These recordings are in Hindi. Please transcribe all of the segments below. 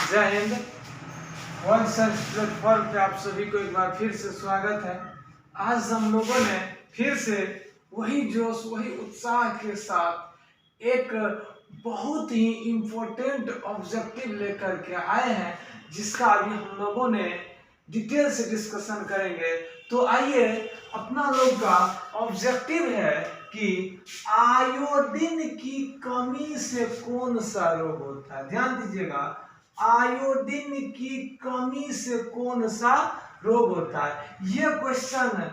जय हिंद। वन सर्च प्लेटफॉर्म पे आप सभी को एक बार फिर से स्वागत है। आज हम लोगों ने फिर से वही जोश वही उत्साह के साथ एक बहुत ही इम्पोर्टेंट ऑब्जेक्टिव लेकर के आए हैं, जिसका अभी हम लोगों ने डिटेल से डिस्कशन करेंगे। तो आइए, अपना लोग का ऑब्जेक्टिव है कि आयोडीन की कमी से कौन सा रोग होता है। ध्यान दीजिएगा, आयोडीन की कमी से कौन सा रोग होता है। यह क्वेश्चन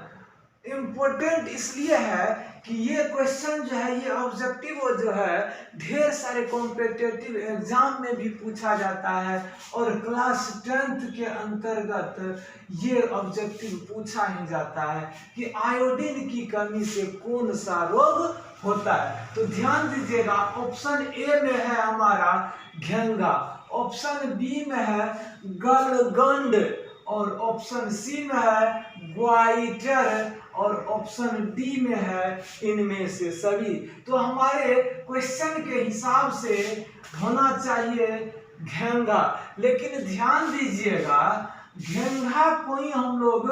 इम्पोर्टेंट इसलिए है कि ये क्वेश्चन जो है, ये ऑब्जेक्टिव जो है, ढेर सारे कॉम्पिटिटिव एग्जाम में भी पूछा जाता है और क्लास 10th के अंतर्गत ये ऑब्जेक्टिव पूछा ही जाता है कि आयोडीन की कमी से कौन सा रोग होता है। तो ध्यान दीजिएगा, ऑप्शन ए में है हमारा घेंगा, ऑप्शन बी में है गलगंड, और ऑप्शन सी में है ग्वाइटर, और ऑप्शन डी में है इनमें से सभी। तो हमारे क्वेश्चन के हिसाब से होना चाहिए घेंगा, लेकिन ध्यान दीजिएगा, घेंघा को ही हम लोग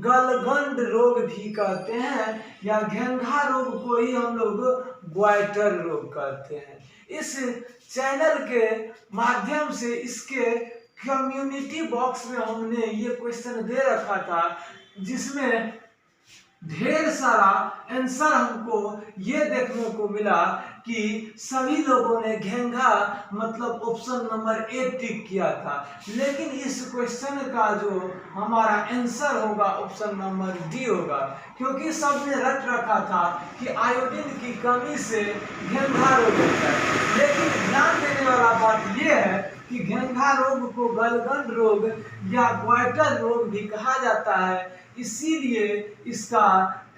गलगंड रोग भी कहते हैं, या घेंघा रोग को ही हम लोग ग्वाइटर रोग कहते हैं। इस चैनल के माध्यम से इसके कम्युनिटी बॉक्स में हमने ये क्वेश्चन दे रखा था, जिसमें ढेर सारा आंसर हमको ये देखने को मिला कि सभी लोगों ने घेंघा मतलब ऑप्शन नंबर ए टिक किया था। लेकिन इस क्वेश्चन का जो हमारा आंसर होगा ऑप्शन नंबर डी होगा, क्योंकि सबने रट रखा था कि आयोडीन की कमी से घेंघा रोग होता है। लेकिन ध्यान देने वाला बात यह है कि घेंघा रोग को गलगंड रोग या ग्वाइटर रोग भी कहा जाता है, इसीलिए इसका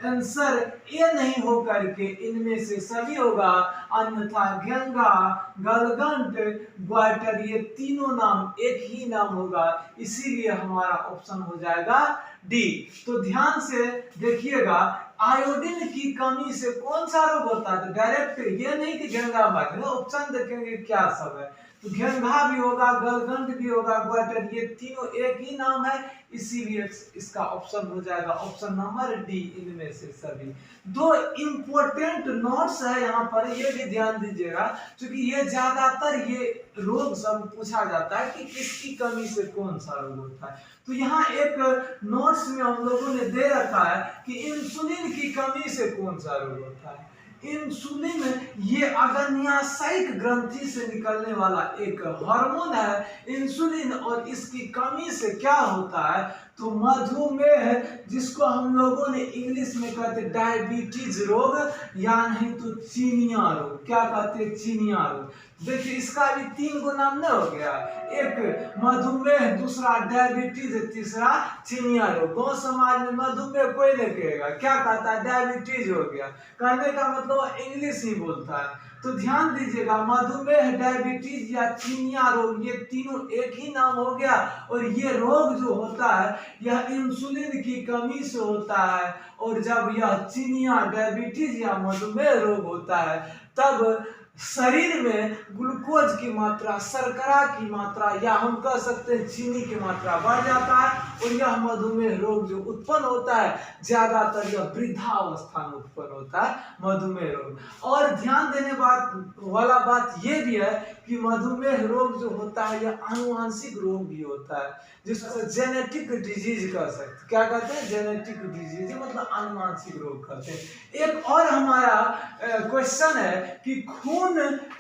आंसर ये नहीं हो करके इनमें से सभी होगा, अन्यथा घेंघा, गलगंड, ग्वाइटर ये तीनों नाम एक ही नाम होगा, इसीलिए हमारा ऑप्शन हो जाएगा डी। तो ध्यान से देखिएगा, आयोडीन की कमी से कौन सा रोग होता है। तो डायरेक्ट ये नहीं कि घेंघा बात, ऑप्शन देखेंगे क्या सब है। तो घेंघा भी होगा, गलगंड भी होगा, ग्वाइटर, ये तीनों एक ही नाम है, इसीलिए इसका ऑप्शन हो जाएगा ऑप्शन नंबर डी, इनमें से सभी। दो इंपॉर्टेंट नोट्स है यहाँ पर, ये भी ध्यान दीजिएगा, क्योंकि ये ज्यादातर ये रोग सब पूछा जाता है कि किसकी कमी से कौन सा रोग होता है। तो यहाँ एक नोट्स में हम लोगों ने दे रखा है कि इंसुलिन की कमी से कौन सा रोग होता है। इंसुलिन ये अग्न्याशयिक ग्रंथि से निकलने वाला एक हार्मोन है इंसुलिन, और इसकी कमी से क्या होता है तो मधुमेह, जिसको हम लोगों ने इंग्लिश में कहते डायबिटीज रोग, या नहीं तो चीनिया रोग। क्या कहते हैं? चीनिया रोग। देखिए, इसका भी 3 गो नाम नहीं हो गया, एक मधुमेह, दूसरा डायबिटीज, तीसरा चीनिया रोग। गाँव समाज में मधुमेह कोई नहीं कहेगा, क्या कहता है? डायबिटीज हो गया। कहने का मतलब इंग्लिश ही बोलता है। तो ध्यान दीजिएगा, मधुमेह, डायबिटीज या चीनिया रोग, ये तीनों एक ही नाम हो गया, और ये रोग जो होता है यह इंसुलिन की कमी से होता है। और जब यह चीनिया, डायबिटीज या मधुमेह रोग होता है, तब शरीर में ग्लूकोज की मात्रा, शर्करा की मात्रा, या हम कह सकते हैं चीनी की मात्रा बढ़ जाता है, और यह मधुमेह रोग जो उत्पन्न होता है, ज्यादातर यह वृद्धावस्था में उत्पन्न होता है मधुमेह रोग। और ध्यान देने वाला बात यह भी है कि मधुमेह रोग जो होता है यह आनुवंशिक रोग भी होता है, जिसको जेनेटिक डिजीज कह सकते हैं। क्या कहते हैं? जेनेटिक डिजीज, मतलब आनुवंशिक रोग कहते हैं। एक और हमारा क्वेश्चन है कि खून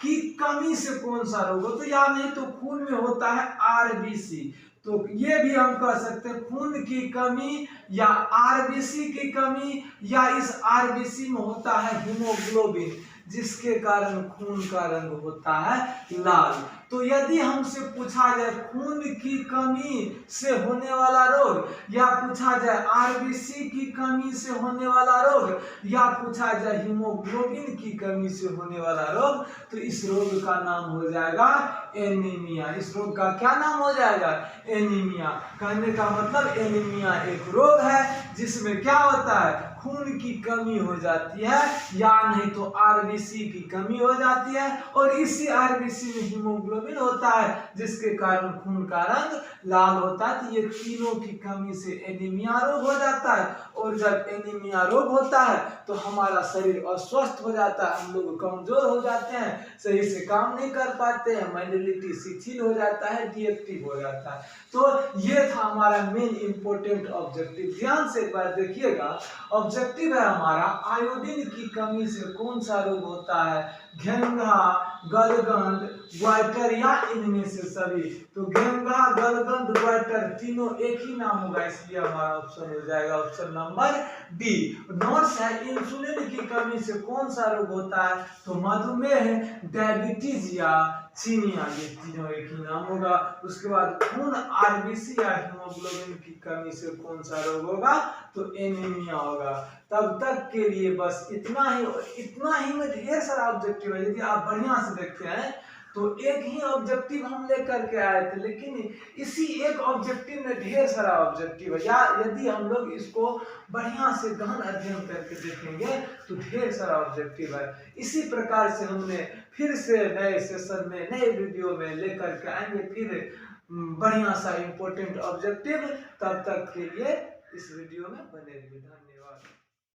की कमी से कौन सा रोग हो, तो या नहीं तो खून में होता है आरबीसी, तो ये भी हम कह सकते हैं खून की कमी या आरबीसी की कमी, या इस आरबीसी में होता है हीमोग्लोबिन, जिसके कारण खून का रंग होता है लाल। तो यदि हमसे पूछा जाए खून की कमी से होने वाला रोग, या पूछा जाए आरबीसी की कमी से होने वाला रोग, या पूछा जाए हीमोग्लोबिन की कमी से होने वाला रोग, तो इस रोग का नाम हो जाएगा एनीमिया। इस रोग का क्या नाम हो जाएगा? एनीमिया। कहने का मतलब एनीमिया एक रोग है जिसमें क्या होता है, खून की कमी हो जाती है या नहीं तो आरबीसी की कमी हो जाती है, और इसी आरबीसी में हीमोग्लोबिन होता है जिसके कारण खून का रंग लाल होता है। तो ये तीनों की कमी से एनीमिया रोग हो जाता है, और जब एनीमिया रोग होता है तो हमारा शरीर अस्वस्थ हो जाता है, हम लोग कमजोर हो जाते हैं, सही से काम नहीं कर पाते हैं, मेंटलिटी शिथिल हो जाता है, डीएक्टिव हो जाता है। तो ये था हमारा मेन इंपॉर्टेंट ऑब्जेक्टिव। ध्यान से एक बार देखिएगा, ऑब्जेक्टिव है हमारा आयोडीन की कमी से कौन सा रोग होता है, घेंघा, गलगंड, ग्वाइटर या इनमें से सभी। तो घेंघा, गलगंड, ग्वाइटर तीनों एक ही नाम होगा, इसलिए हमारा ऑप्शन हो जाएगा ऑप्शन नंबर डी। नोट्स है, इंसुलिन की कमी से कौन सा रोग होता है, तो मधुमेह, डायबिटीज या चीनिया, ये तीनों एक ही नाम होगा। उसके बाद खून आरबीसी या हीमोग्लोबिन की कमी से कौन सा रोग होगा, तो एनीमिया होगा। तब तक के लिए बस इतना ही में ढेर सारा ऑब्जेक्टिव है। यदि आप बढ़िया से देखते हैं तो एक ही ऑब्जेक्टिव हम लेकर के आए थे, लेकिन इसी एक ऑब्जेक्टिव में ढेर सारा ऑब्जेक्टिव है। या यदि हम लोग इसको बढ़िया से गहन अध्ययन करके देखेंगे तो ढेर सारा ऑब्जेक्टिव है। इसी प्रकार से हमने फिर से नए सेशन में, नए वीडियो में लेकर के आएंगे फिर बढ़िया सा इंपॉर्टेंट ऑब्जेक्टिव। तब तक के लिए इस वीडियो में बने रहिए। धन्यवाद।